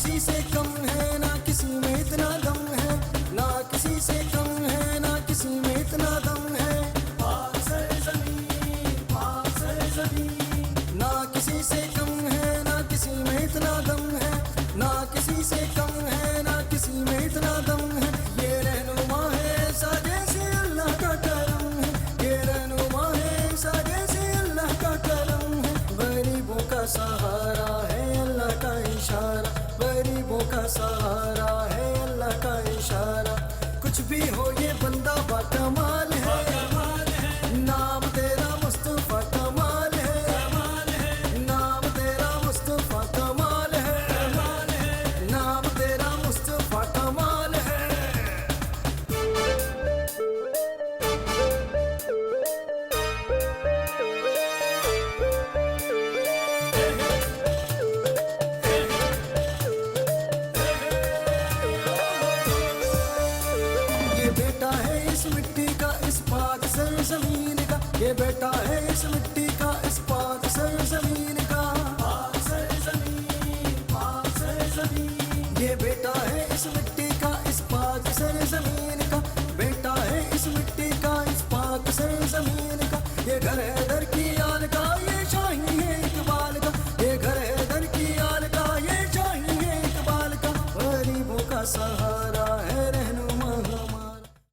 किसी से कम है ना किसी में इतना दम है, ना किसी से कम है ना किसी में इतना दम है। पाक सरज़मीं, पाक सरज़मीं, ना किसी से कम है ना किसी में इतना दम है, ना किसी से कम है ना किसी में इतना दम है। ये रहनुमा है साजे से अल्लाह का करम है, ये रहनुमा है साजे से अल्लाह का करम है। गरीबों का सहारा है अल्लाह का इशारा, गरीबों का सहारा है अल्लाह का इशारा। कुछ भी हो ये बंदा बाकमाल है, नाम तेरा मुस्तफा कमाल है, नाम तेरा मुस्तफा कमाल है, नाम तेरा मुस्तफा कमाल है। ये बेटा है इस मिट्टी का इस पाक सरजमीन का, ये बेटा है इस मिट्टी का इस पाक सरजमीन का। पाक सरजमीन, पाक सरजमीन, ये बेटा है इस मिट्टी का इस पाक सरजमीन